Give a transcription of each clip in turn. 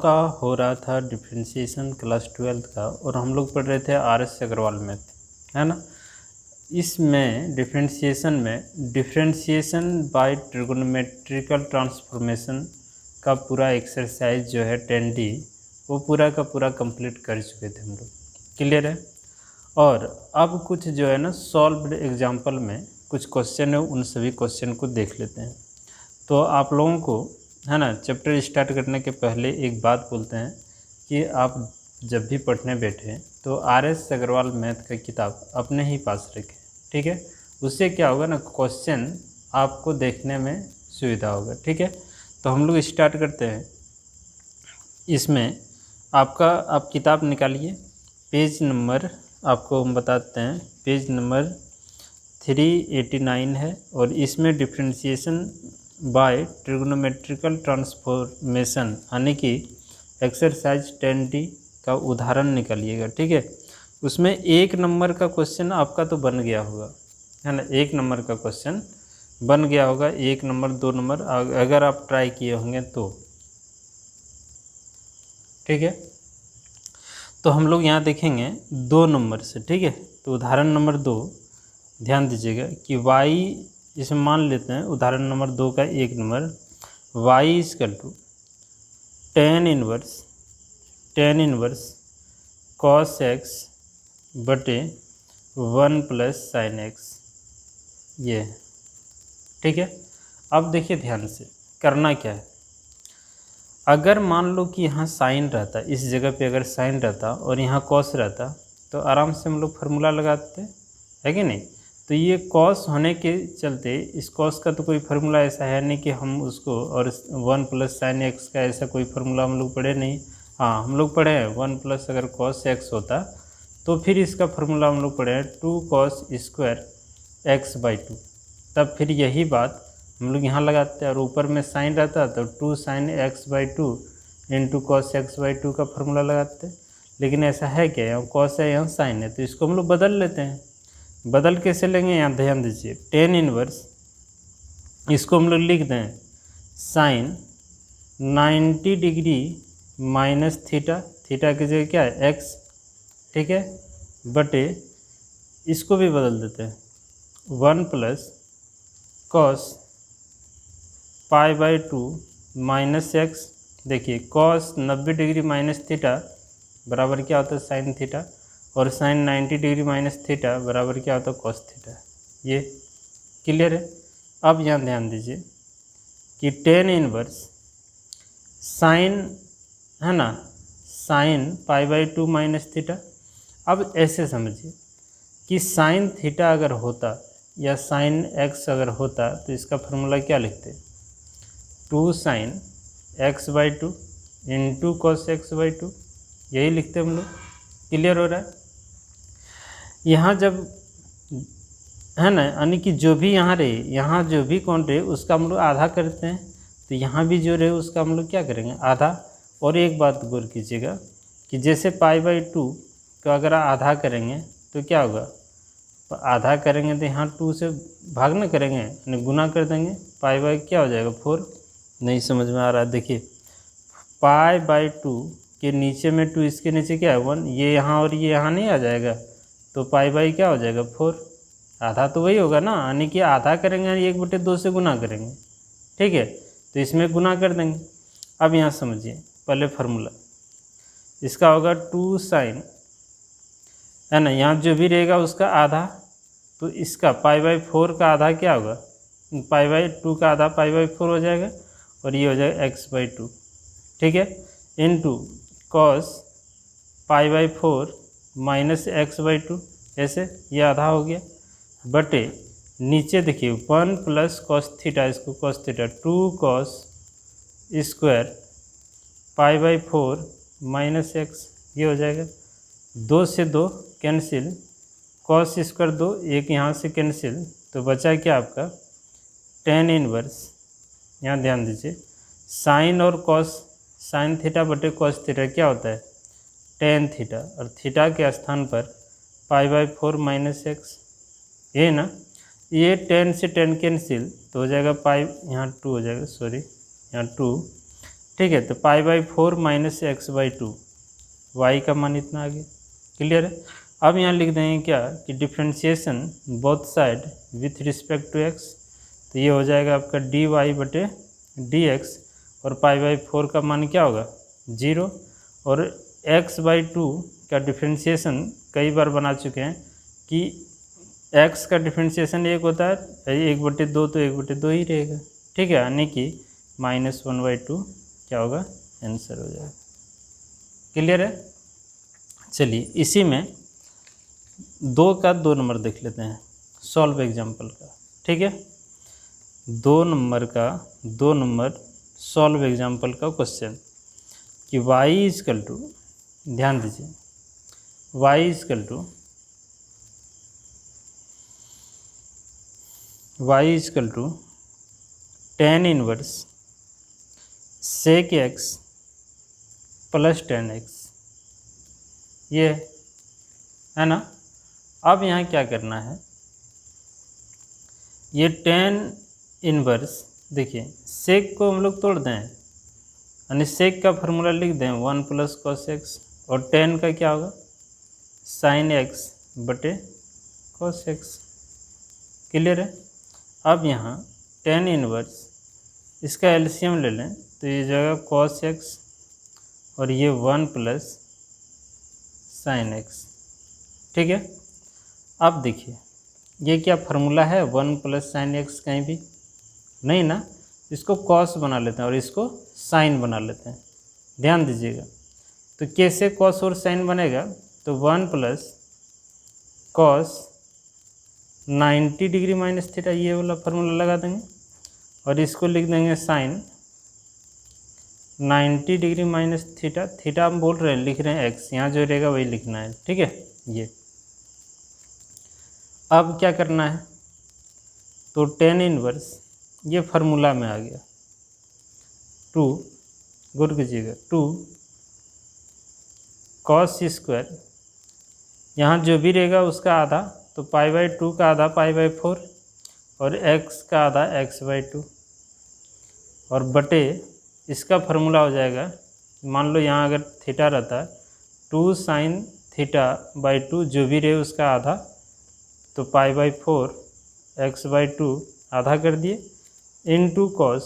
का हो रहा था डिफरेंशिएशन क्लास 12th का, और हम लोग पढ़ रहे थे आर.एस. अग्रवाल मैथ, है ना। इसमें डिफरेंशिएशन बाय ट्रिगोनोमेट्रिकल ट्रांसफॉर्मेशन का पूरा एक्सरसाइज जो है 10D वो पूरा का पूरा कंप्लीट कर चुके थे हम लोग। क्लियर है। और अब कुछ जो है ना सॉल्व्ड एग्जांपल में कुछ क्वेश्चन है, उन सभी क्वेश्चन को देख लेते हैं। तो आप लोगों को है ना चैप्टर स्टार्ट करने के पहले एक बात बोलते हैं कि आप जब भी पढ़ने बैठे तो आर.एस. अग्रवाल मैथ का किताब अपने ही पास रखें, ठीक है। उससे क्या होगा ना, क्वेश्चन आपको देखने में सुविधा होगा, ठीक है। तो हम लोग स्टार्ट करते हैं। इसमें आप किताब निकालिए, पेज नंबर आपको हम बताते हैं, पेज नंबर 389 है, और इसमें डिफरेंशिएशन बाय ट्रिगोनोमेट्रिकल ट्रांसफॉर्मेशन यानी कि एक्सरसाइज 10D का उदाहरण निकालिएगा, ठीक है। उसमें 1 नंबर का क्वेश्चन आपका तो बन गया होगा, है ना। 1 नंबर का क्वेश्चन बन गया होगा, 1 नंबर 2 नंबर अगर आप ट्राई किए होंगे तो, ठीक है। तो हम लोग यहाँ देखेंगे 2 नंबर से, ठीक है। तो उदाहरण नंबर 2 ध्यान दीजिएगा कि y, इसमें मान लेते हैं उदाहरण नंबर 2 का 1 number, y equal to tan inverse cos x बटे 1 प्लस sin x, ये, ठीक है। अब देखिए ध्यान से करना क्या है। अगर मान लो कि यहाँ साइन रहता, इस जगह पे अगर साइन रहता और यहाँ कॉस रहता तो आराम से हम लोग फार्मूला लगाते, है कि नहीं। तो ये कॉस होने के चलते इस कॉस का तो कोई फार्मूला ऐसा है नहीं कि हम उसको, और 1 प्लस साइन एक्स का ऐसा कोई फार्मूला हम लोग पढ़े नहीं। हाँ हम लोग पढ़े हैं 1 प्लस अगर कॉस एक्स होता तो फिर इसका फार्मूला हम लोग पढ़े हैं 2 कॉस स्क्वायर एक्स बाई 2। तब फिर यही बात हम लोग यहाँ लगाते हैं, और ऊपर में साइन रहता तो 2 sign x by 2 into cos x by 2 का फार्मूला लगाते। लेकिन ऐसा है क्या, यहाँ कॉस है यहाँ साइन है, तो इसको हम लोग बदल लेते हैं। बदल कैसे लेंगे, यहाँ ध्यान दीजिए, tan इनवर्स इसको हम लोग लिख दें sine 90 degree minus theta, theta की जगह क्या है x, ठीक है, बटे इसको भी बदल देते हैं 1 plus cos pi by 2 minus x. देखिए कॉस 90 डिग्री माइनस थीटा बराबर क्या होता है साइन थीटा, और साइन 90 डिग्री माइनस थीटा बराबर क्या होता है कॉस थीटा। ये क्लियर है। अब यहाँ ध्यान दीजिए कि tan इनवर्स साइन, है ना, sine pi by 2 minus theta. अब ऐसे समझिए कि साइन थीटा अगर होता या साइन एक्स अगर होता तो इसका फार्मूला क्या लिखते, 2 sign x by 2 into cos x by 2, यही लिखते हम लोग। क्लियर हो रहा है। यहाँ जब, है ना, यानी कि जो भी यहाँ रहे, यहाँ जो भी कौन रहे उसका हम लोग आधा करते हैं, तो यहाँ भी जो रहे उसका हम लोग क्या करेंगे आधा। और एक बात गौर कीजिएगा कि जैसे पाई बाई 2 का अगर आधा करेंगे तो क्या होगा, आधा करेंगे तो यहाँ 2 से भाग ना करेंगे, यानी गुना कर देंगे, पाई बाई क्या हो जाएगा 4। नहीं समझ में आ रहा है, देखिए पाई बाई 2 के नीचे में 2, इसके नीचे क्या है 1, ये यहाँ और ये यहाँ नहीं आ जाएगा, तो पाई बाई क्या हो जाएगा 4। आधा तो वही होगा ना, यानी कि आधा करेंगे 1/2 से गुना करेंगे, ठीक है, तो इसमें गुना कर देंगे। अब यहाँ समझिए पहले फार्मूला इसका होगा 2 साइन, है ना, यहाँ जो भी रहेगा उसका आधा, तो इसका पाई बाई 4 का आधा क्या होगा, पाई बाई 2 का आधा पाई बाई 4 हो जाएगा, और ये हो जाएगा एक्स बाई 2, ठीक है, into cos pi by 4 minus x by 2, ऐसे ये आधा हो गया, बटे नीचे देखिए 1 प्लस कॉस थीटा, इसको cos theta 2 cos square pi by 4 minus x, ये हो जाएगा। 2 से 2 कैंसिल, कॉस स्क्वायर 2, एक यहाँ से कैंसिल, तो बचा क्या आपका tan इनवर्स, यहाँ ध्यान दीजिए साइन और कॉस, साइन थीटा बटे कॉस थीटा क्या होता है tan थीटा, और थीटा के स्थान पर पाई बाई 4 माइनस एक्स, ये ना, ये tan से tan कैंसिल तो हो जाएगा पाई, यहाँ 2 हो जाएगा, सॉरी यहाँ 2, ठीक है। तो π/4 माइनस x/2, y का मान इतना आ गया। क्लियर है। अब यहाँ लिख देंगे क्या कि differentiation both side with respect to x, तो ये हो जाएगा आपका dy/dx, और π/4 का मान क्या होगा 0, और x/2 का डिफ्रेंशिएशन कई बार बना चुके हैं कि x का डिफ्रेंशिएशन 1 होता है, 1/2 तो 1/2 ही रहेगा। ठीक है, यानी कि -1/2 क्या होगा, आंसर हो जाएगा। क्लियर है। चलिए इसी में 2 का 2 नंबर देख लेते हैं, सॉल्व एग्जाम्पल का। ठीक है, 2 नंबर का 2 नंबर सॉल्व एग्जाम्पल का क्वेश्चन कि y, ध्यान दीजिए, y tan inverse sec x plus tan x, ये है ना। अब यहाँ क्या करना है, ये tan इनवर्स, देखिए सेक को हम लोग तोड़ दें, यानी सेक का फार्मूला लिख दें 1 + cos x, और tan का क्या होगा sin x बटे cos x। क्लियर है। अब यहाँ tan इनवर्स, इसका एलसीएम ले लें तो ये जाएगा cos x, और ये 1 + sin x। ठीक है। अब देखिए ये क्या फार्मूला है, 1 + sin x कहीं भी नहीं ना, इसको cos बना लेते हैं और इसको sin बना लेते हैं। ध्यान दीजिएगा, तो कैसे cos और sin बनेगा, तो 1 + cos 90 डिग्री माइनस थीटा, ये वाला फार्मूला लगा देंगे, और इसको लिख देंगे sin 90 degree minus theta. Theta हम बोल रहे हैं, लिख रहे हैं x, यहाँ जो रहेगा वही लिखना है। ठीक है। ये अब क्या करना है, तो tan इनवर्स ये फार्मूला में आ गया 2, गुड कीजिएगा 2 cos स्क्वायर, यहाँ जो भी रहेगा उसका आधा, तो π/2 का आधा π/4, और x का आधा x/2, और बटे इसका फार्मूला हो जाएगा, मान लो यहाँ अगर थीटा रहता है 2 sin θ/2, जो भी रहे उसका आधा, तो π/4 x/2 आधा कर दिए, इनटू cos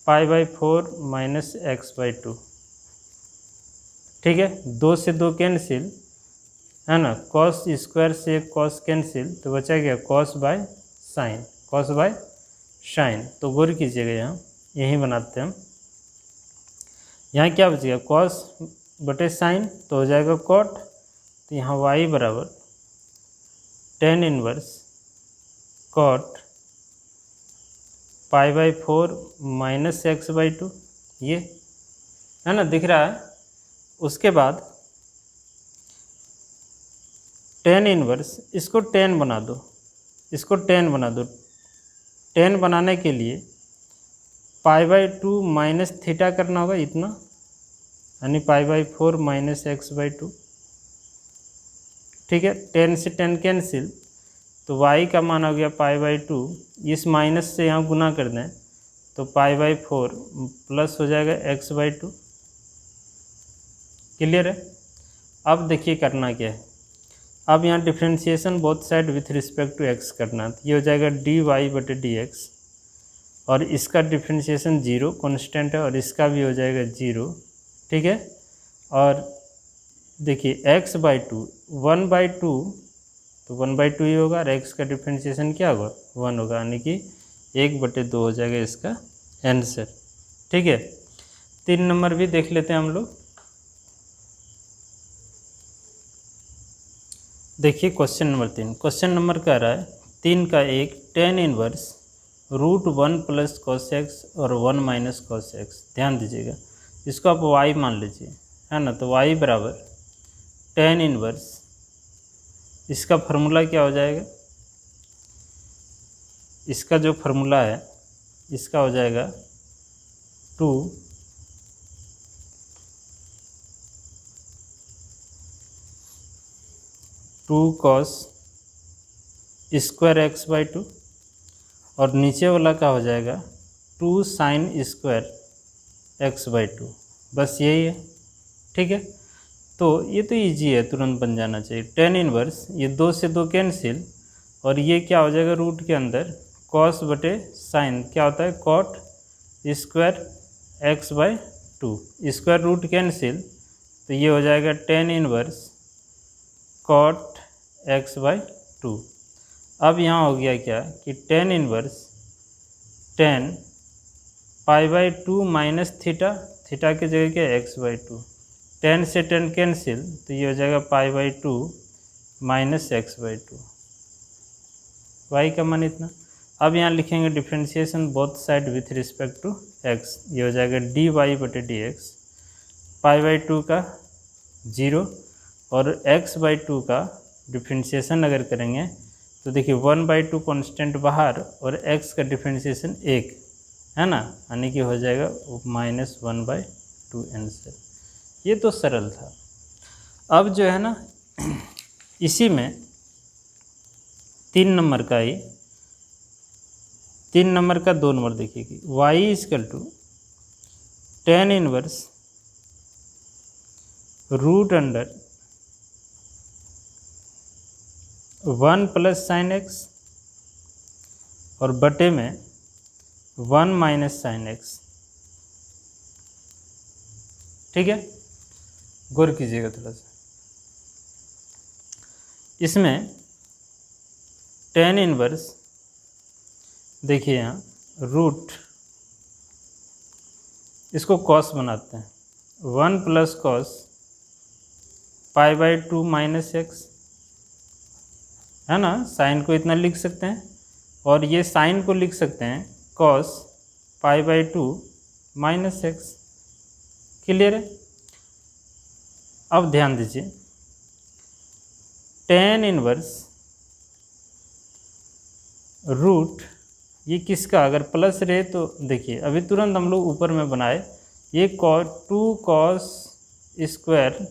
π/4 माइनस x/2। ठीक है, 2 से 2 कैंसिल, है ना, cos स्क्वायर से cos कैंसिल, तो बचा गया cos बाय साइन। तो गौर कीजिएगा, यहाँ यही बनाते हैं हम। यहाँ क्या बचेगा, cos बटे साइन, तो हो जाएगा cot, तो यहाँ y बराबर tan inverse cot π/4 minus x/2, ये है ना, दिख रहा है। उसके बाद tan इनवर्स, इसको tan बना दो, इसको tan बना दो। tan बनाने के लिए π/2 माइनस थीटा करना होगा इतना, यानी π/4 माइनस x/2। ठीक है, tan से tan कैंसिल, तो y का मान हो गया π/2, इस माइनस से यहाँ गुना कर दें तो π/4 प्लस हो जाएगा x/2। क्लियर है। अब देखिए करना क्या है, अब यहाँ differentiation both side with respect to x करना है, तो ये हो जाएगा dy/dx, और इसका डिफ्रेंशिएशन 0 कांस्टेंट है, और इसका भी हो जाएगा 0। ठीक है, और देखिए x/2 1/2, तो 1/2 ही होगा, और x का डिफ्रेंशिएशन क्या होगा 1 होगा, यानी कि 1/2 हो जाएगा इसका आंसर। ठीक है, 3 नंबर भी देख लेते हैं हम लोग। देखिए क्वेश्चन नंबर 3, क्वेश्चन नंबर कह रहा है 3 का 1 tan इनवर्स √1 + cos x और 1 माइनस cos x। ध्यान दीजिएगा, इसको आप y मान लीजिए, है ना, तो y बराबर tan इनवर्स, इसका फार्मूला क्या हो जाएगा, इसका जो फार्मूला है इसका हो जाएगा 2 cos स्क्वायर x/2, और नीचे वाला का हो जाएगा 2 sin स्क्वायर x/2, बस यही है। ठीक है, तो ये तो इजी है, तुरंत बन जाना चाहिए। टेन इनवर्स, ये 2 से 2 कैंसिल, और ये क्या हो जाएगा रूट के अंदर कॉस बटे साइन, क्या होता है cot square x/2, square root cancel, तो ये हो जाएगा टेन इनवर्स कॉट x/2। अब यहाँ हो गया क्या कि tan inverse tan π/2 minus theta, theta की जगह क्या x/2, टेन से टेन कैंसिल, तो ये हो जाएगा π/2 माइनस x/2, y का मान इतना। अब यहाँ लिखेंगे differentiation both side with respect to x, ये हो जाएगा dy/dx, π/2 का 0 और x/2 का डिफ्रेंशिएशन अगर करेंगे तो देखिए 1/2 कॉन्स्टेंट बाहर और x का डिफ्रेंशिएशन 1 है ना, यानी कि हो जाएगा -1/2 आंसर। ये तो सरल था। अब जो है ना इसी में 3 नंबर का ही 3 नंबर का 2 नंबर देखिए कि y tan inverse root under 1 plus sine x और बटे में 1 माइनस साइन एक्स। ठीक है, गौर कीजिएगा थोड़ा सा। इसमें टेन इनवर्स देखिए यहाँ रूट, इसको कॉस बनाते हैं, 1 प्लस कॉस π/2 माइनस एक्स, है ना, साइन को इतना लिख सकते हैं और ये साइन को लिख सकते हैं कॉस π/2 माइनस एक्स। क्लियर है। अब ध्यान दीजिए, टेन इनवर्स रूट, ये किसका अगर प्लस रहे तो देखिए अभी तुरंत हम लोग ऊपर में बनाए, ये 2 cos स्क्वायर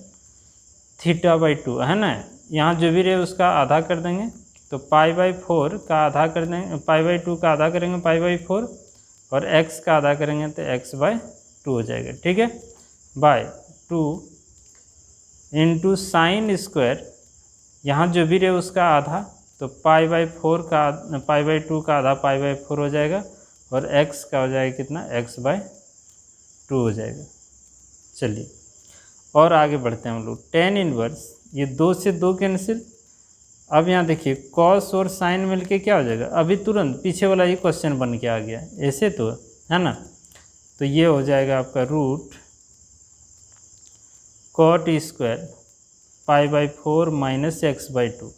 θ/2 है ना, यहाँ जो भी रहे उसका आधा कर देंगे, तो π/4 का आधा कर देंगे, π/2 का आधा करेंगे π/4 और x का आधा करेंगे तो x/2 हो जाएगा। ठीक है, बाय 2 इंटू साइन स्क्वायर, यहाँ जो भी रहे उसका आधा, तो π/2 का आधा π/4 हो जाएगा और x का हो जाएगा कितना x/2 हो जाएगा। चलिए और आगे बढ़ते हैं हम लोग। टेन इनवर्स, ये 2 से 2 कैंसिल, अब यहाँ देखिए कॉस और साइन मिलके क्या हो जाएगा, अभी तुरंत पीछे वाला ही क्वेश्चन बन के आ गया ऐसे, तो है ना, तो ये हो जाएगा आपका root cot square π/4 minus x/2।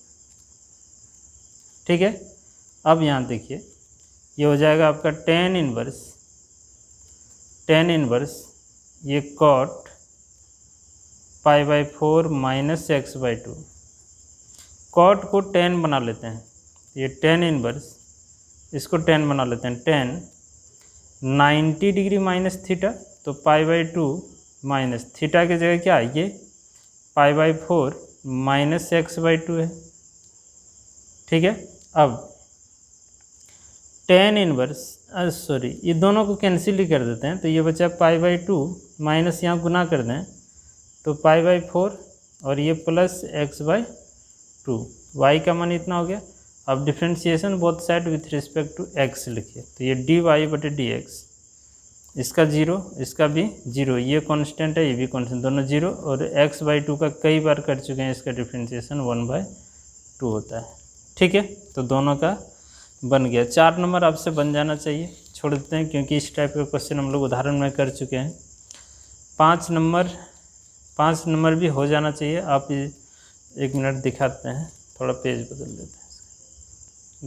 ठीक है, अब यहाँ देखिए ये हो जाएगा आपका टेन इनवर्स ये कॉट π/4 माइनस x/2, कॉट को 10 बना लेते हैं, ये टेन इनवर्स, इसको 10 बना लेते हैं, 10 90 डिग्री माइनस थीटा, तो π/2 माइनस थीटा की जगह क्या है, ये π/4 माइनस x/2 है। ठीक है, अब टेन इनवर्स सॉरी ये दोनों को कैंसिल ही कर देते हैं, तो ये बचा π/2 माइनस यहाँ गुना कर दें तो π/4 और ये प्लस x/2, y का मान इतना हो गया। अब differentiation both side with respect to x लिखिए, तो ये dy/dx, इसका 0 इसका भी 0, ये कांस्टेंट है ये भी कांस्टेंट, दोनों 0, और x/2 का कई बार कर चुके हैं, इसका डिफ्रेंशिएशन 1/2 होता है। ठीक है, तो दोनों का बन गया। 4 नंबर आपसे बन जाना चाहिए, छोड़ देते हैं क्योंकि इस टाइप का क्वेश्चन हम लोग उदाहरण में कर चुके हैं। 5 नंबर भी हो जाना चाहिए। आप 1 मिनट दिखाते हैं, थोड़ा पेज बदल देते हैं।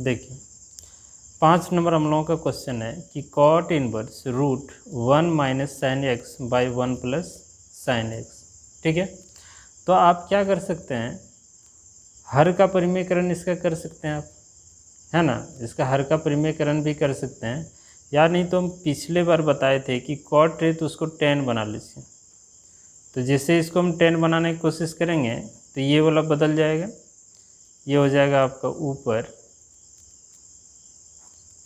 देखिए 5 नंबर हम लोगों का क्वेश्चन है कि cot inverse root 1 minus sine x by 1 plus sine x. ठीक है, तो आप क्या कर सकते हैं, हर का परिमेयकरण इसका कर सकते हैं आप, है ना, इसका हर का परिमेयकरण भी कर सकते हैं, या नहीं तो हम पिछले बार बताए थे कि कॉट है तो उसको 10 बना लीजिए। तो जैसे इसको हम 10 बनाने की कोशिश करेंगे तो ये वाला बदल जाएगा, ये हो जाएगा आपका ऊपर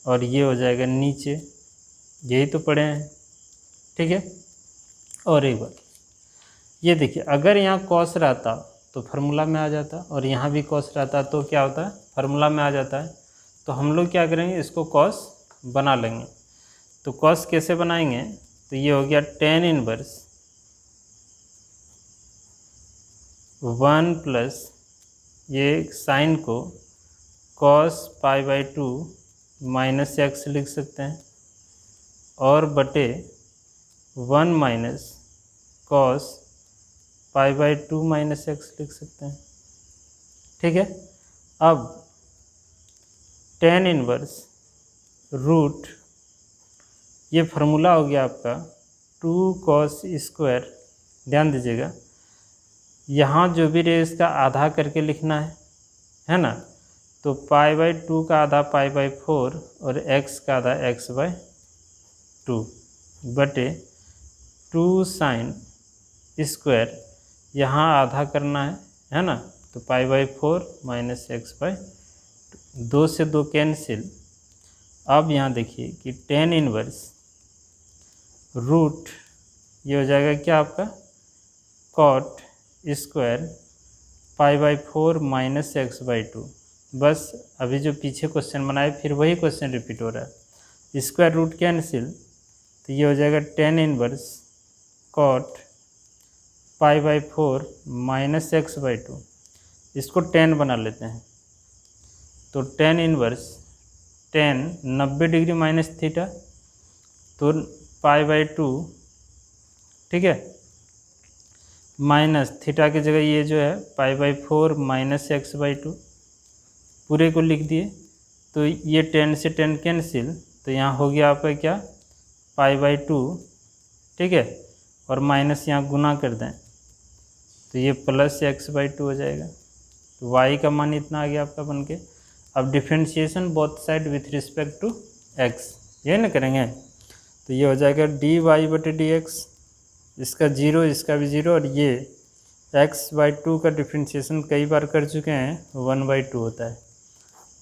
और ये हो जाएगा नीचे, यही तो पढ़े हैं। ठीक है, और एक बार ये देखिए, अगर यहाँ कॉस रहता तो फार्मूला में आ जाता, और यहाँ भी कॉस रहता तो क्या होता है, फार्मूला में आ जाता है। तो हम लोग क्या करेंगे, इसको कॉस बना लेंगे। तो कॉस कैसे बनाएंगे, तो ये हो गया टेन इनवर्स 1 प्लस ये साइन को कॉस π/2 माइनस एक्स लिख सकते हैं, और बटे 1 माइनस कॉस π/2 माइनस एक्स लिख सकते हैं। ठीक है। अब टेन इनवर्स रूट, ये फार्मूला हो गया आपका 2 cos स्क्वायर। ध्यान दीजिएगा, यहाँ जो भी रहे इसका आधा करके लिखना है ना। तो π/2 का आधा π/4 और x का आधा x/2 बटे 2 साइन स्क्वायर, यहाँ आधा करना है ना। तो π/4 माइनस x/2, 2 से 2 कैंसिल। अब यहाँ देखिए कि टेन इनवर्स रूट, ये हो जाएगा क्या आपका कॉट स्क्वायर π/4 माइनस x/2। बस अभी जो पीछे क्वेश्चन बनाए फिर वही क्वेश्चन रिपीट हो रहा है। स्क्वायर रूट कैंसिल, तो ये हो जाएगा tan inverse cot π/4 minus x/2। इसको 10 बना लेते हैं। तो tan inverse 10 90 degree minus theta, तो π/2, ठीक है, माइनस थीटा की जगह ये जो है π/4 माइनस x/2 पूरे को लिख दिए। तो ये 10 से 10 कैंसिल, तो यहाँ हो गया आपका क्या π/2, ठीक है, और माइनस यहाँ गुना कर दें तो ये प्लस x/2 हो जाएगा। तो y का मान इतना आ गया आपका बन के। अब differentiation both side with respect to x, ये ना करेंगे, तो ये हो जाएगा dy/dx, इसका 0 इसका भी 0, और ये x/2 का डिफ्रेंशिएशन कई बार कर चुके हैं, 1/2 होता है।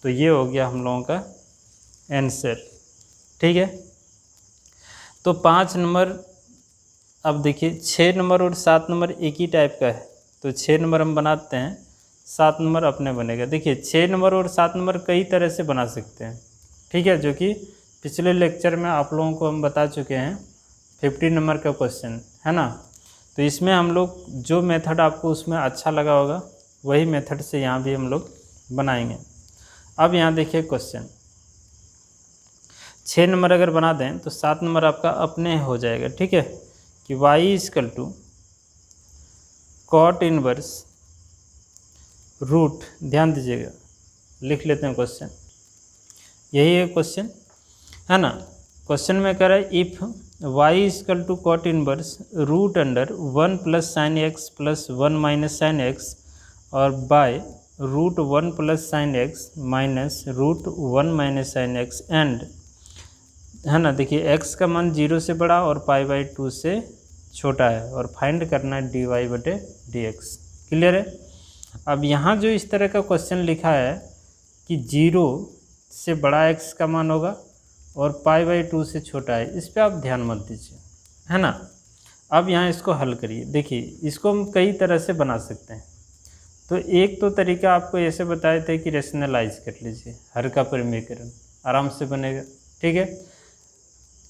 तो ये हो गया हम लोगों का आंसर। ठीक है। तो 5 नंबर, अब देखिए 6 नंबर और 7 नंबर एक ही टाइप का है, तो 6 नंबर हम बनाते हैं, 7 नंबर अपने बनेगा। देखिए 6 नंबर और 7 नंबर कई तरह से बना सकते हैं, ठीक है, जो कि पिछले लेक्चर में आप लोगों को हम बता चुके हैं। 50 नंबर का क्वेश्चन है ना। तो इसमें हम लोग जो मेथड आपको उसमें अच्छा लगा होगा वही मेथड से यहाँ भी हम लोग बनाएंगे। अब यहाँ देखिए क्वेश्चन 6 नंबर अगर बना दें तो 7 नंबर आपका अपने हो जाएगा। ठीक है, कि y = कॉट इनवर्स रूट, ध्यान दीजिएगा, लिख लेते हैं क्वेश्चन, यही है क्वेश्चन है ना। क्वेश्चन में कह रहा है if y = cot inverse root under 1 plus sine x plus 1 minus sine x और by root 1 plus sine x minus root 1 minus sine x and, है ना। देखिए x का मान 0 से बड़ा और π/2 से छोटा है, और फाइंड करना है dy/dx। क्लियर है। अब यहाँ जो इस तरह का क्वेश्चन लिखा है कि 0 से बड़ा x का मान होगा और π/2 से छोटा है, इस पर आप ध्यान मत दीजिए, है ना। अब यहाँ इसको हल करिए। देखिए इसको हम कई तरह से बना सकते हैं। तो एक तो तरीका आपको ऐसे बताए थे कि रेशनलाइज कर लीजिए, हर का परिमेयकरण आराम से बनेगा। ठीक है।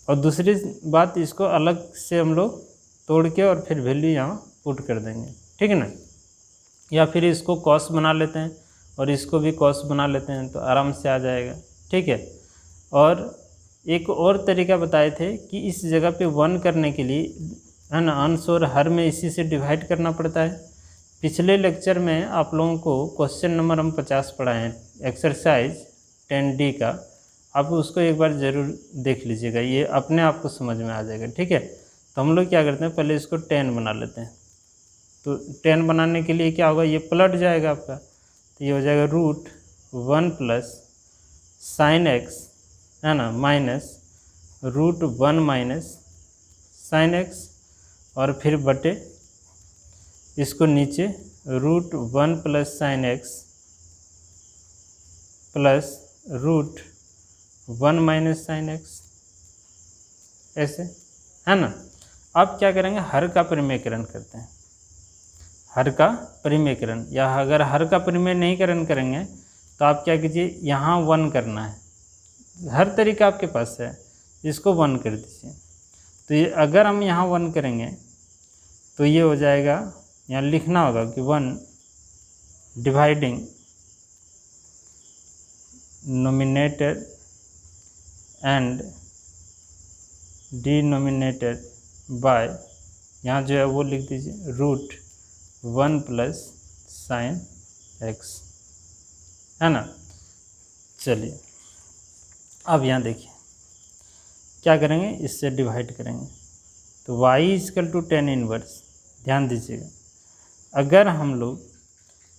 और दूसरी बात, इसको अलग से हम लोग तोड़ के और फिर वैल्यू यहाँ पुट कर देंगे, ठीक है ना। या फिर इसको कॉस बना लेते हैं और इसको भी कॉस बना लेते हैं, तो आराम से आ जाएगा। ठीक है। और एक और तरीका बताए थे कि इस जगह पे 1 करने के लिए, है ना, अंश और हर में इसी से डिवाइड करना पड़ता है। पिछले लेक्चर में आप लोगों को क्वेश्चन नंबर हम 50 पढ़ाए हैं, एक्सरसाइज 10D का, आप उसको एक बार ज़रूर देख लीजिएगा, ये अपने आप को समझ में आ जाएगा। ठीक है। तो हम लोग क्या करते हैं, पहले इसको 10 बना लेते हैं। तो 10 बनाने के लिए क्या होगा, ये पलट जाएगा आपका, तो ये हो जाएगा रूट 1 प्लस साइन एक्स, है ना, minus root 1 minus sine x, और फिर बटे इसको नीचे root 1 plus sine x plus root 1 minus sine x, ऐसे, है ना। अब क्या करेंगे, हर का परिमेयकरण करते हैं। हर का परिमेयकरण, या अगर हर का परिमेयकरण करेंगे तो आप क्या कीजिए, यहाँ 1 करना है। हर तरीका आपके पास है, इसको 1 कर दीजिए। तो ये अगर हम यहाँ 1 करेंगे तो ये हो जाएगा, यहाँ लिखना होगा कि 1 dividing nominator and denominator by, यहाँ जो है वो लिख दीजिए √1 प्लस साइन एक्स, है ना। चलिए अब यहाँ देखिए क्या करेंगे, इससे डिवाइड करेंगे तो y = tan इनवर्स। ध्यान दीजिएगा, अगर हम लोग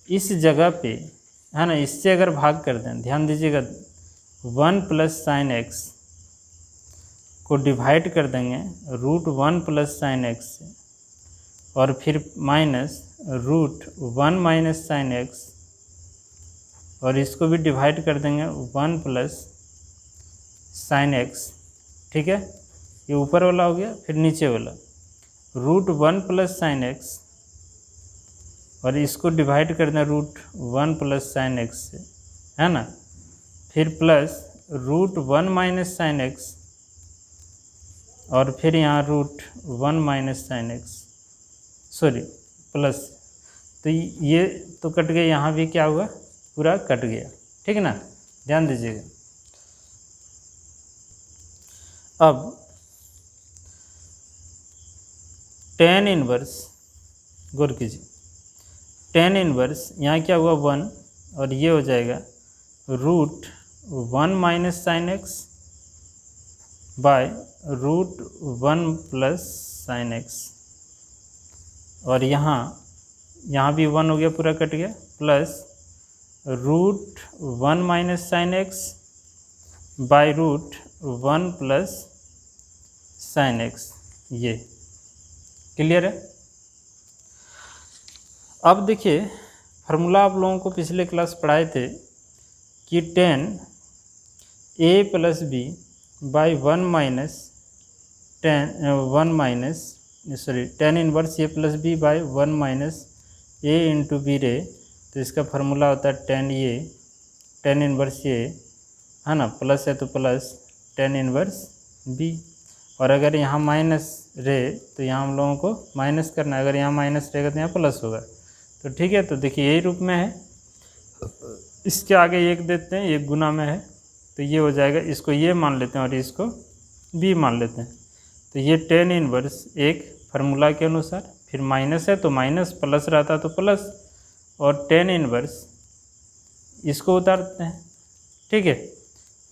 इस जगह पे, है ना, इससे अगर भाग कर दें, ध्यान दीजिएगा 1 प्लस साइन एक्स को डिवाइड कर देंगे √1 प्लस साइन एक्स से, और फिर माइनस √1 माइनस साइन एक्स, और इसको भी डिवाइड कर देंगे 1 प्लस साइन एक्स। ठीक है, ये ऊपर वाला हो गया, फिर नीचे वाला √1 प्लस साइन एक्स, और इसको डिवाइड कर दें √1 प्लस साइन एक्स से, है ना, फिर प्लस √1 माइनस साइन एक्स, और फिर यहाँ √1 minus sine x, sorry plus, तो ये तो कट गया, यहाँ भी क्या हुआ, पूरा कट गया। ठीक है ना, ध्यान दीजिएगा। अब tan इनवर्स गौर कीजिए, tan इनवर्स यहाँ क्या हुआ 1, और ये हो जाएगा √1 minus sine x by √1 plus sine x, और यहाँ भी 1 हो गया, पूरा कट गया, plus √1 minus sine x by √1 plus sine x. ये क्लियर है। अब देखिए फार्मूला आप लोगों को पिछले क्लास पढ़ाए थे कि tan a plus b by 1 tan inverse a plus b by 1 minus a into b रे। तो इसका फार्मूला होता है tan इनवर्स a, है ना, प्लस है तो प्लस tan इनवर्स b, और अगर यहाँ माइनस रहे तो यहाँ हम लोगों को माइनस करना है, अगर यहाँ माइनस रहेगा तो यहाँ प्लस होगा। तो ठीक है, तो देखिए यही रूप में है, इसके आगे 1 देते हैं, 1 गुना में है, तो ये हो जाएगा, इसको ये मान लेते हैं और इसको b मान लेते हैं। तो ये tan इनवर्स एक फार्मूला के अनुसार, फिर माइनस है तो माइनस, प्लस रहता तो प्लस, और tan इनवर्स इसको उतारते हैं। ठीक है,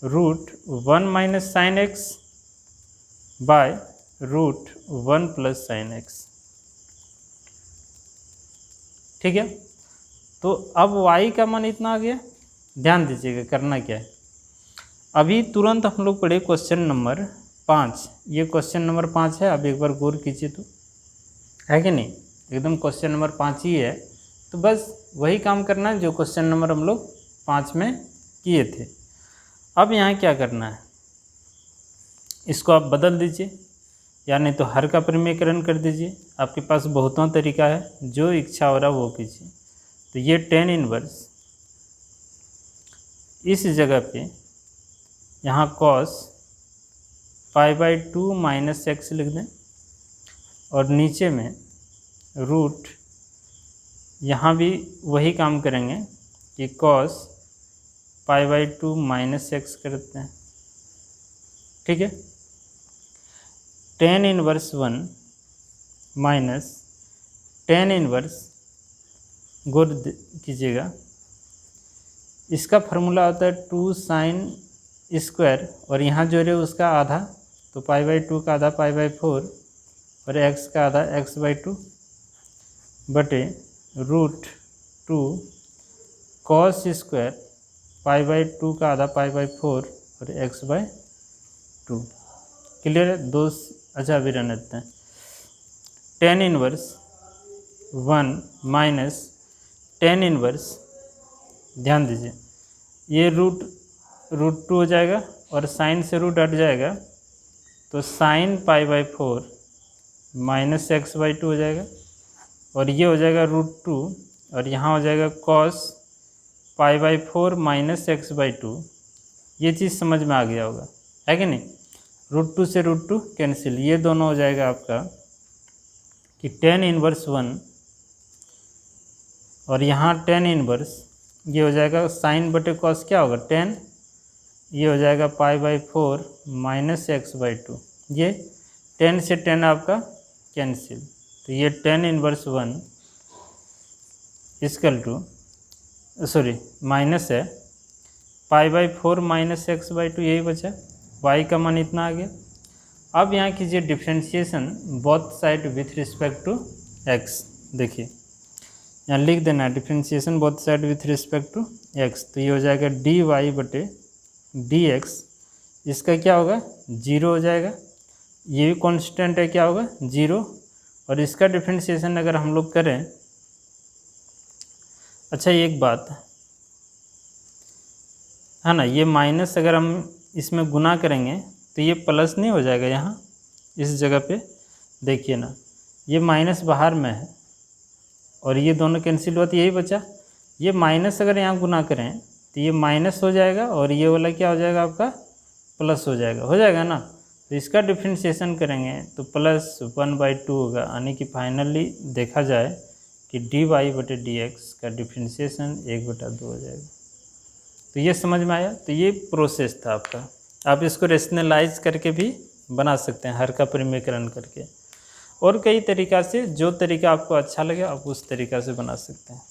√1 minus sine x by √1 plus sine x. ठीक है, तो अब y का मान इतना आ गया। ध्यान दीजिएगा करना क्या है, अभी तुरंत हम लोग पढ़े क्वेश्चन नंबर 5, ये क्वेश्चन नंबर 5 है। अब एक बार गौर कीजिए, तो है कि नहीं, एकदम क्वेश्चन नंबर 5 ही है। तो बस वही काम करना है जो क्वेश्चन नंबर हम लोग 5 में किए थे। अब यहाँ क्या करना है, इसको आप बदल दीजिए, या नहीं तो हर का परिमेयकरण कर दीजिए। आपके पास बहुतों तरीका है, जो इच्छा हो रहा वो कीजिए। तो ये tan इनवर्स इस जगह पे यहाँ cos π/2 माइनस एक्स लिख दें, और नीचे में रूट, यहाँ भी वही काम करेंगे कि cos π/2 माइनस एक्स करते हैं। ठीक है, tan inverse 1 minus tan inverse, गौर कीजिएगा, इसका फार्मूला होता है 2 साइन स्क्वायर, और यहाँ जो है उसका आधा, तो π/2 का आधा π/4, और x का आधा x/2 बटे √2 cos स्क्वायर π/2 का आधा π/4 और x/2। क्लियर है, दो अच्छा भी रहने देते हैं। tan inverse 1 minus tan inverse, ध्यान दीजिए, ये √2 हो जाएगा, और साइन से रूट हट जाएगा, तो साइन π/4 -x/2 हो जाएगा, और ये हो जाएगा √2, और यहाँ हो जाएगा cos π/4 -x/2। ये चीज़ समझ में आ गया होगा, है कि नहीं। √2 से √2 कैंसिल, ये दोनों हो जाएगा आपका कि tan 1 और यहाँ tan 1 ये हो जाएगा साइन बटे कॉस क्या होगा tan, ये हो जाएगा π/4 -x/2। ये tan से tan आपका कैंसिल, तो ये tan 1 equal to sorry minus है π/4 -x/2, यही बचा, y का मान इतना आ गया। अब यहाँ कीजिए differentiation both side with respect to x। देखिए यहाँ लिख देना differentiation both side with respect to x, तो ये हो जाएगा dy/dx, इसका क्या होगा 0 हो जाएगा, ये भी कांस्टेंट है, क्या होगा 0, और इसका डिफ्रेंशिएशन अगर हम लोग करें, अच्छा एक बात है ना, ये माइनस अगर हम इसमें गुना करेंगे तो ये प्लस नहीं हो जाएगा, यहाँ इस जगह पे देखिए ना, ये माइनस बाहर में है और ये दोनों कैंसिल हुआ तो यही बचा। ये माइनस अगर यहाँ गुना करें तो ये माइनस हो जाएगा और ये वाला क्या हो जाएगा आपका प्लस हो जाएगा ना। तो इसका डिफ्रेंशिएशन करेंगे तो +1/2 होगा, यानी कि फाइनली देखा जाए कि dy/dx का डिफ्रेंशिएशन 1/2 हो जाएगा। तो ये समझ में आया। तो ये प्रोसेस था आपका, आप इसको रेशनलाइज करके भी बना सकते हैं, हर का परिमेयकरण करके, और कई तरीक़ा से, जो तरीका आपको अच्छा लगे आप उस तरीक़ा से बना सकते हैं,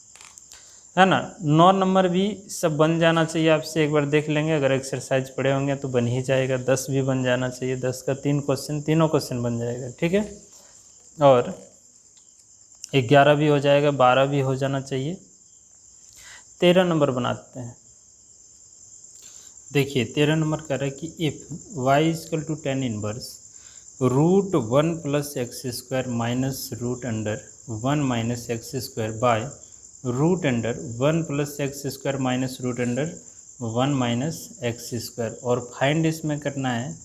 है ना। 9 नंबर भी सब बन जाना चाहिए आपसे, एक बार देख लेंगे, अगर एक्सरसाइज पढ़े होंगे तो बन ही जाएगा। 10 भी बन जाना चाहिए, 10 का 3 क्वेश्चन, तीनों क्वेश्चन बन जाएगा, ठीक है। और 11 भी हो जाएगा, 12 भी हो जाना चाहिए। 13 नंबर बनाते हैं। देखिए 13 नंबर कह रहा है कि if y = tan 1 √1 + x² minus √1 - x² by √1 + x² minus √1 - x², और फाइंड इसमें करना है,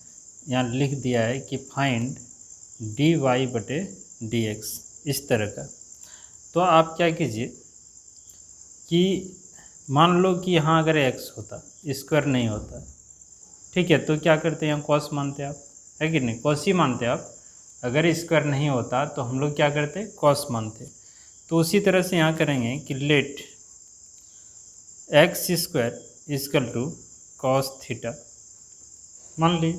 यहाँ लिख दिया है कि फाइंड dy/dx, इस तरह का। तो आप क्या कीजिए कि मान लो कि यहाँ अगर x होता, स्क्वायर नहीं होता, ठीक है, तो क्या करते हैं, यहाँ कॉस मानते आप, है कि नहीं, कॉस ही मानते आप। अगर स्क्वायर नहीं होता तो हम लोग क्या करते, कॉस मानते। तो उसी तरह से यहाँ करेंगे कि लेट x² = cos थीटा मान ली।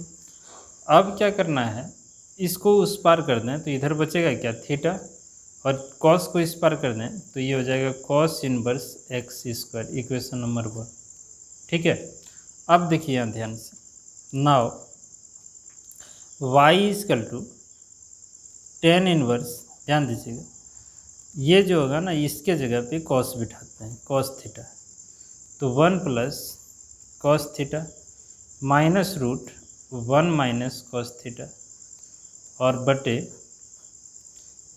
अब क्या करना है, इसको उस पार कर दें तो इधर बचेगा क्या थीटा, और कॉस को इस पार कर दें तो ये हो जाएगा cos 1 x², इक्वेशन नंबर 1, ठीक है। अब देखिए यहाँ ध्यान से, नाउ y = tan 1, ध्यान दीजिएगा, ये जो होगा ना इसके जगह पे कॉस बिठाते हैं, cos थीटा, तो 1 + cos theta minus √1 - cos theta, और बटे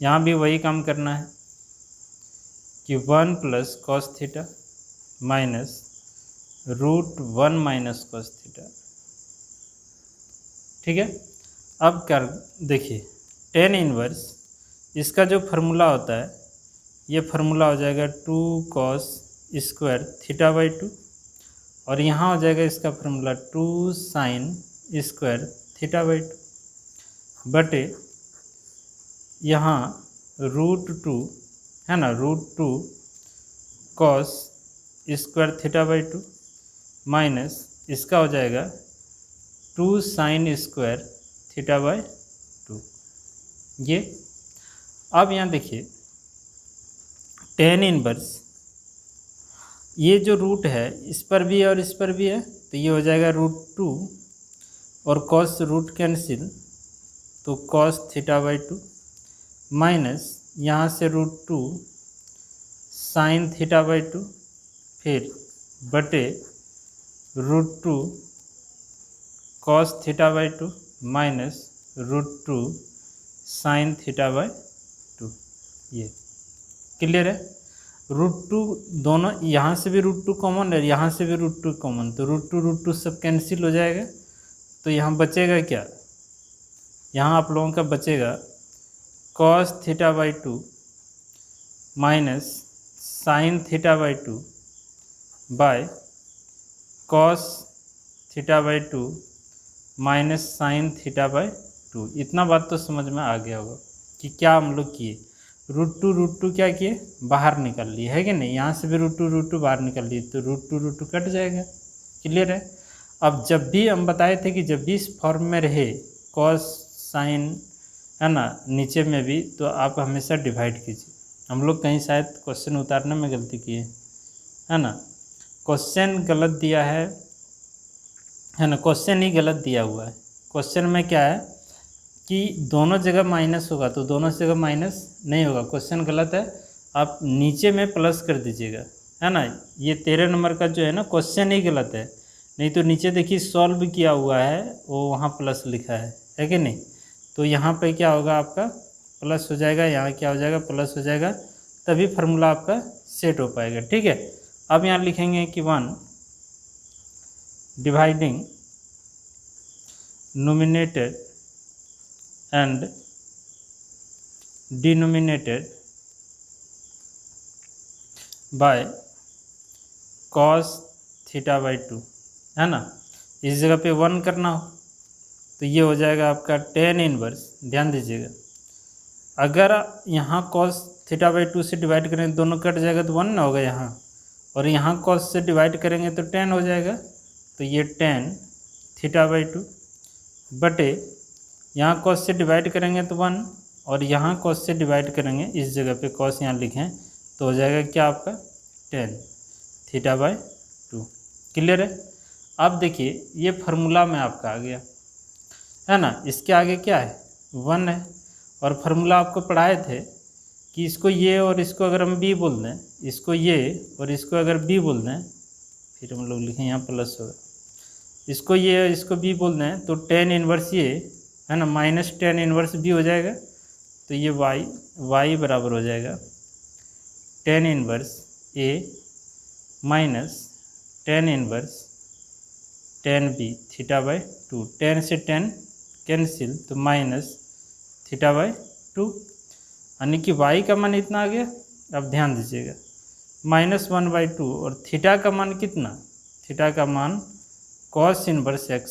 यहाँ भी वही काम करना है कि 1 + cos theta minus √1 - cos theta, ठीक है। अब कर देखिए tan 1, इसका जो फार्मूला होता है, ये फार्मूला हो जाएगा 2 cos² θ/2, और यहाँ हो जाएगा इसका फार्मूला 2 sin² θ/2 बटे यहाँ √2 है ना, √2 cos² θ/2 माइनस इसका हो जाएगा 2 sin² θ/2। ये अब यहाँ देखिए tan 1, ये जो रूट है इस पर भी है और इस पर भी है, तो ये हो जाएगा √2 और cos रूट कैंसिल, तो cos θ/2 माइनस यहाँ से √2 sin θ/2, फिर बटे √2 cos θ/2 माइनस √2 sin θ/2। ये क्लियर है। √2 दोनों, यहाँ से भी √2 कॉमन है, यहाँ से भी √2 कॉमन, तो √2 सब कैंसिल हो जाएगा, तो यहाँ बचेगा क्या, यहाँ आप लोगों का बचेगा cos theta by 2 minus sine theta by 2 by cos theta by 2 minus sine theta by 2। इतना बात तो समझ में आ गया होगा कि क्या हम लोग किए, रूट टू क्या किए, बाहर निकाल लिए, है कि नहीं। यहाँ से भी रूट टू बाहर निकाल लिए तो रूट टू कट जाएगा। क्लियर है। अब जब भी हम बताए थे कि जब भी इस फॉर्म में रहे कॉस साइन, है ना, नीचे में भी, तो आप हमेशा डिवाइड कीजिए। हम लोग कहीं शायद क्वेश्चन उतारने में गलती किए, है ना। क्वेश्चन गलत दिया है ना, क्वेश्चन ही गलत दिया हुआ है। क्वेश्चन में क्या है कि दोनों जगह माइनस होगा, तो दोनों जगह माइनस नहीं होगा, क्वेश्चन गलत है। आप नीचे में प्लस कर दीजिएगा, है ना। ये 13 नंबर का जो है ना क्वेश्चन ही गलत है, नहीं तो नीचे देखिए सॉल्व किया हुआ है, वो वहाँ प्लस लिखा है कि नहीं। तो यहाँ पे क्या होगा, आपका प्लस हो जाएगा, यहाँ क्या हो जाएगा, प्लस हो जाएगा, तभी फार्मूला आपका सेट हो पाएगा। ठीक है। अब यहाँ लिखेंगे कि 1 dividing nominated and denominated by cos theta by 2, है ना। इस जगह पे 1 करना हो तो ये हो जाएगा आपका tan इनवर्स। ध्यान दीजिएगा, अगर यहाँ कॉस थीटा बाई 2 से डिवाइड करेंगे दोनों कट जाएगा तो 1 ना होगा यहाँ, और यहाँ कॉस से डिवाइड करेंगे तो tan हो जाएगा। तो ये tan थीटा बाई 2 बटे यहाँ कॉस से डिवाइड करेंगे तो 1, और यहाँ कॉस से डिवाइड करेंगे, इस जगह पे कॉस यहाँ लिखें तो हो जाएगा क्या आपका tan थीटा बाई 2। क्लियर है। अब देखिए ये फार्मूला में आपका आ गया, है ना। इसके आगे क्या है, 1 है, और फार्मूला आपको पढ़ाए थे कि इसको ये और इसको अगर हम b बोल दें, इसको ये और इसको अगर b बोल दें, फिर हम लोग लिखें यहाँ प्लस होगा, इसको ये और इसको b बोल दें तो tan इनवर्स ये, है ना, माइनस tan इनवर्स b हो जाएगा। तो ये y बराबर हो जाएगा tan inverse a minus tan inverse tan b theta by 2। tan से tan कैंसिल तो माइनस थीटा बाई 2, यानी कि y का मान इतना आ गया। अब ध्यान दीजिएगा, -1/2, और थीटा का मान कितना, थीटा का मान कॉस इनवर्स x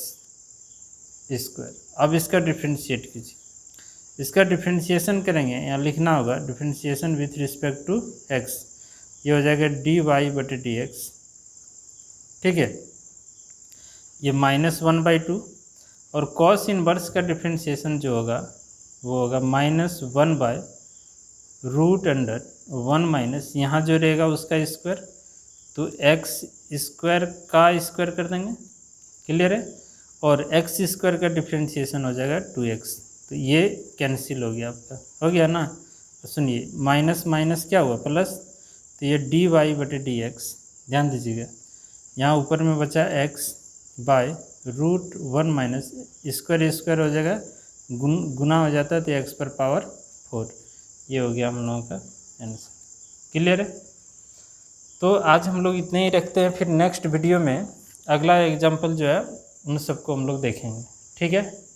स्क्वायर। अब इसका डिफ्रेंशिएट कीजिए, इसका डिफ्रेंशिएशन करेंगे, यहाँ लिखना होगा differentiation with respect to x, ये हो जाएगा dy/dx। ठीक है, ये -1/2, और कॉस इनवर्स का डिफ्रेंशिएशन जो होगा वो होगा -1/√1 माइनस यहाँ जो रहेगा उसका स्क्वायर, तो x स्क्वायर का स्क्वायर कर देंगे। क्लियर है। और x स्क्वायर का डिफ्रेंशिएशन हो जाएगा 2x, तो ये कैंसिल हो गया आपका, हो गया ना। तो सुनिए माइनस माइनस क्या हुआ प्लस, तो ये dy/dx। ध्यान दीजिएगा, यहाँ ऊपर में बचा x/√1 माइनस स्क्वायर हो जाएगा, गुना हो जाता है तो x पर पावर 4। ये हो गया हम लोगों का आंसर। क्लियर है। तो आज हम लोग इतने ही रखते हैं, फिर नेक्स्ट वीडियो में अगला एग्जाम्पल जो है उन सबको हम लोग देखेंगे। ठीक है।